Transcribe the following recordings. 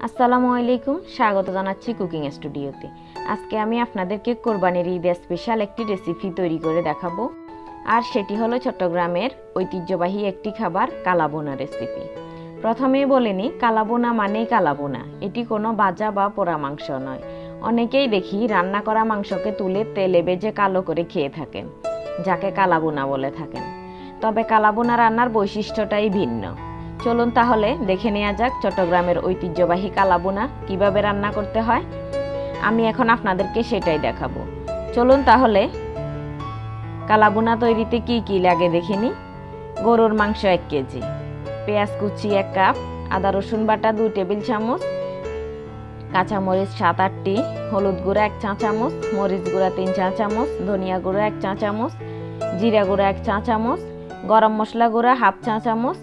আসসালামু আলাইকুম, স্বাগত জানাচ্ছি কুকিং স্টুডিওতে। আজকে আমি আপনাদেরকে কোরবানির ঈদে স্পেশাল একটি রেসিপি তৈরি করে দেখাবো, আর সেটি হলো চট্টগ্রামের ঐতিহ্যবাহী একটি খাবার কালাবোনা রেসিপি। প্রথমেই বলে নিই, কালাবোনা মানেই কালাবোনা, এটি কোনো ভাজা বা পোড়া মাংস নয়। অনেকেই দেখি রান্না করা মাংসকে তুলে তেলে ভেজে কালো করে খেয়ে থাকেন, যাকে কালাবোনা বলে থাকেন। তবে কালাবোনা রান্নার বৈশিষ্ট্যটাই ভিন্ন। চলুন তাহলে দেখে নেওয়া যাক চট্টগ্রামের ঐতিহ্যবাহী কালাবোনা কিভাবে রান্না করতে হয়। আমি এখন আপনাদেরকে সেটাই দেখাবো। চলুন তাহলে কালাবোনা তৈরিতে কি কি লাগে দেখে নিই। গরুর মাংস 1 কেজি, পেঁয়াজ কুচি 1 কাপ, আদা রসুন বাটা 2 টেবিল চামচ, কাঁচামরিচ 7-8টি, হলুদ গুঁড়া 1 চা চামচ, মরিচ গুঁড়া 3 চা চামচ, ধনিয়া গুঁড়া 1 চা চামচ, জিরা গুঁড়া 1 চা চামচ, গরম মশলা গুঁড়া 1/2 চা চামচ,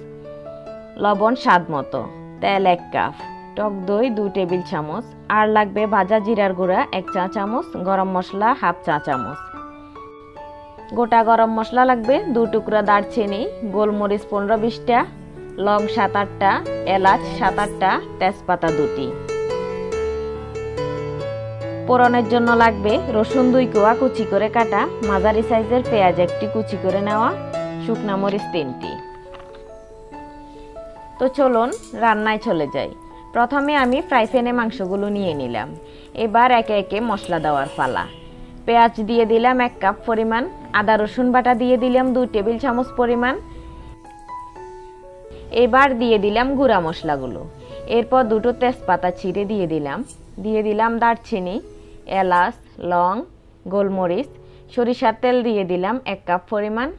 লবণ স্বাদ মতো, তেল 1 কাপ, টক দই 2 টেবিল চামচ, আর লাগবে ভাজা জিরার গুঁড়া 1 চা চামচ, গরম মশলা 1/2 চা চামচ। গোটা গরম মশলা লাগবে 2 টুকরা দারচিনি, গোলমরিচ 15-20টা, লং 7-8টা, এলাচ 7-8টা, তেজপাতা 2টি। পোড়নের জন্য লাগবে রসুন 2 কোয়া কুচি করে কাটা, মাঝারি সাইজের পেঁয়াজ 1টি কুচি করে নেওয়া, শুকনা মরিচ 3টি। তো চলুন রান্নায় চলে যাই। প্রথমে আমি ফ্রাই প্যানে মাংসগুলো নিয়ে নিলাম। এবার একে একে মশলা দেওয়ার পালা। পেঁয়াজ দিয়ে দিলাম 1 কাপ পরিমাণ, আদা রসুন বাটা দিয়ে দিলাম 2 টেবিল চামচ পরিমাণ। এবার দিয়ে দিলাম গুঁড়া মশলাগুলো। এরপর 2টো তেজপাতা ছিঁড়ে দিয়ে দিলাম দারচিনি, এলাচ, লং, গোলমরিচ, সরিষার তেল দিয়ে দিলাম 1 কাপ পরিমাণ।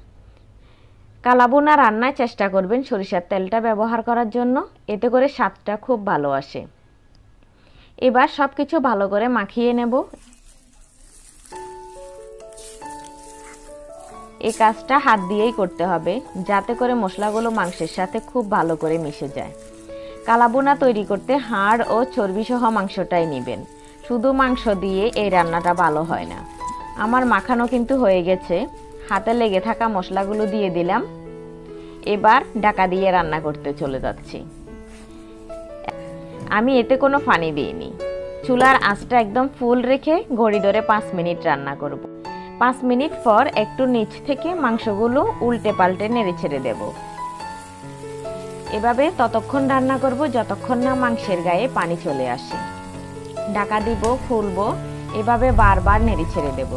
কালাবোনা রান্নায় চেষ্টা করবেন সরিষার তেলটা ব্যবহার করার জন্য, এতে করে স্বাদটা খুব ভালো আসে। এবার সবকিছু ভালো করে মাখিয়ে নেব। এই কাজটা হাত দিয়েই করতে হবে, যাতে করে মশলাগুলো মাংসের সাথে খুব ভালো করে মিশে যায়। কালাবোনা তৈরি করতে হাড় ও চর্বি সহ মাংসটাই নেবেন, শুধু মাংস দিয়ে এই রান্নাটা ভালো হয় না। আমার মাখানো কিন্তু হয়ে গেছে, হাতে লেগে থাকা মশলাগুলো দিয়ে দিলাম। এবার ঢাকা দিয়ে রান্না করতে চলে যাচ্ছি। আমি এতে কোনো পানি দিইনি, চুলার আঁচটা একদম ফুল রেখে ঘড়ি ধরে 5 মিনিট রান্না করব। 5 মিনিট পর একটু নিচ থেকে মাংসগুলো উল্টে পাল্টে নেড়ে ছেড়ে দেব। এভাবে ততক্ষণ রান্না করব যতক্ষণ না মাংসের গায়ে পানি চলে আসে। ঢাকা দিব, খুলবো, এভাবে বারবার নেড়ে ছেড়ে দেব।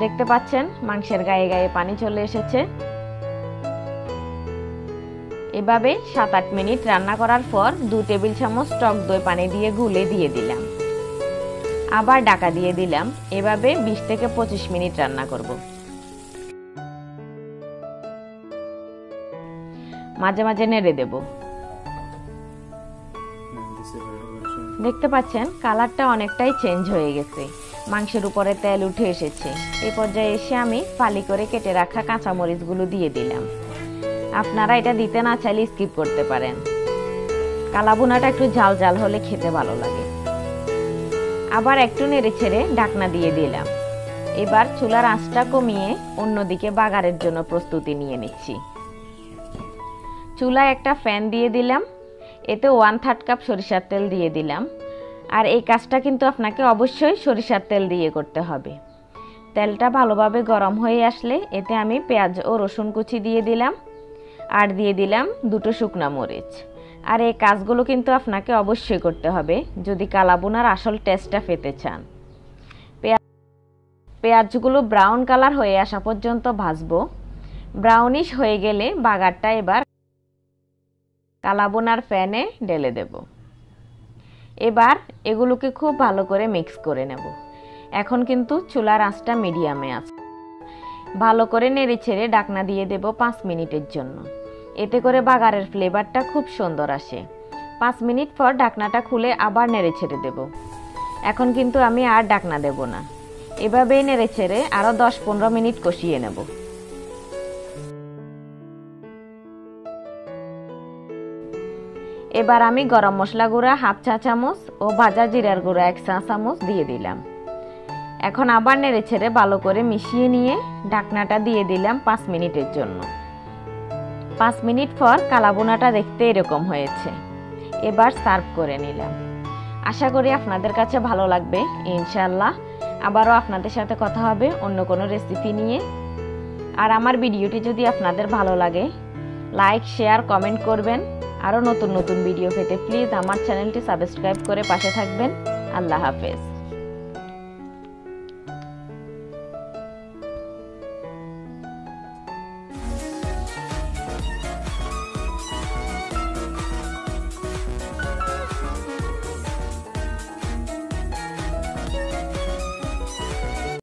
দেখতে পাচ্ছেন মাংসের গায়ে গায়ে পানি চলে এসেছে। এভাবে 7-8 মিনিট রান্না করার পর 2 টেবিল চামচ টক দই পানি দিয়ে গুলে দিয়ে দিলাম। আবার ঢাকা দিয়ে দিলাম। এভাবে 20 থেকে 25 মিনিট রান্না করব। মাঝে মাঝে নেড়ে দেব। দেখতে পাচ্ছেন কালারটা অনেকটাই চেঞ্জ হয়ে গেছে, মাংসের উপরে তেল উঠে এসেছে। এই পর্যায়ে এসে আমি ফালি করে কেটে রাখা কাঁচামরিচগুলো দিয়ে দিলাম। আপনারা এটা দিতে না চাইলে স্কিপ করতে পারেন। কালাবোনাটা একটু ঝাল ঝাল হলে খেতে ভালো লাগে। আবার একটু নেড়ে ছেড়ে ঢাকনা দিয়ে দিলাম। এবার চুলার আঁচটা কমিয়ে অন্যদিকে বাগারের জন্য প্রস্তুতি নিয়ে নিচ্ছি। চুলায় একটা ফ্যান দিয়ে দিলাম, এতে 1/3 কাপ সরিষার তেল দিয়ে দিলাম। আর এই কাজটা কিন্তু আপনাকে অবশ্যই সরিষার তেল দিয়ে করতে হবে। তেলটা ভালোভাবে গরম হয়ে আসলে এতে আমি পেঁয়াজ ও রসুন কুচি দিয়ে দিলাম, আর দিয়ে দিলাম 2টো শুকনা মরিচ। আর এই কাজগুলো কিন্তু আপনাকে অবশ্যই করতে হবে যদি কালাবোনার আসল টেস্টটা পেতে চান। পেঁয়াজগুলো ব্রাউন কালার হয়ে আসা পর্যন্ত ভাজবো। ব্রাউনিশ হয়ে গেলে বাগারটা এবার কালাবোনার প্যানে ঢেলে দেব। এবার এগুলোকে খুব ভালো করে মিক্স করে নেব। এখন কিন্তু চুলার আঁচটা মিডিয়ামে আছে। ভালো করে নেড়ে ছেড়ে ঢাকনা দিয়ে দেব 5 মিনিটের জন্য। এতে করে বাগারের ফ্লেভারটা খুব সুন্দর আসে। 5 মিনিট পর ঢাকনাটা খুলে আবার নেড়ে ছেড়ে দেব। এখন কিন্তু আমি আর ঢাকনা দেব না, এভাবেই নেড়ে ছেড়ে আরও 10-15 মিনিট কষিয়ে নেব। এবার আমি গরম মশলা গুঁড়া 1/2 চা চামচ ও ভাজা জিরার গুঁড়া 1 চা চামচ দিয়ে দিলাম। এখন আবার নেড়ে ছেড়ে ভালো করে মিশিয়ে নিয়ে ঢাকনাটা দিয়ে দিলাম 5 মিনিটের জন্য। 5 মিনিট পর কালাবোনাটা দেখতে এরকম হয়েছে। এবার সার্ভ করে নিলাম। আশা করি আপনাদের কাছে ভালো লাগবে ইনশাআল্লাহ। আবারও আপনাদের সাথে কথা হবে অন্য কোনো রেসিপি নিয়ে। আর আমার ভিডিওটি যদি আপনাদের ভালো লাগে লাইক শেয়ার কমেন্ট করবেন। আরও নতুন নতুন ভিডিও পেতে প্লিজ আমার চ্যানেলটি সাবস্ক্রাইব করে পাশে থাকবেন। আল্লাহ হাফেজ।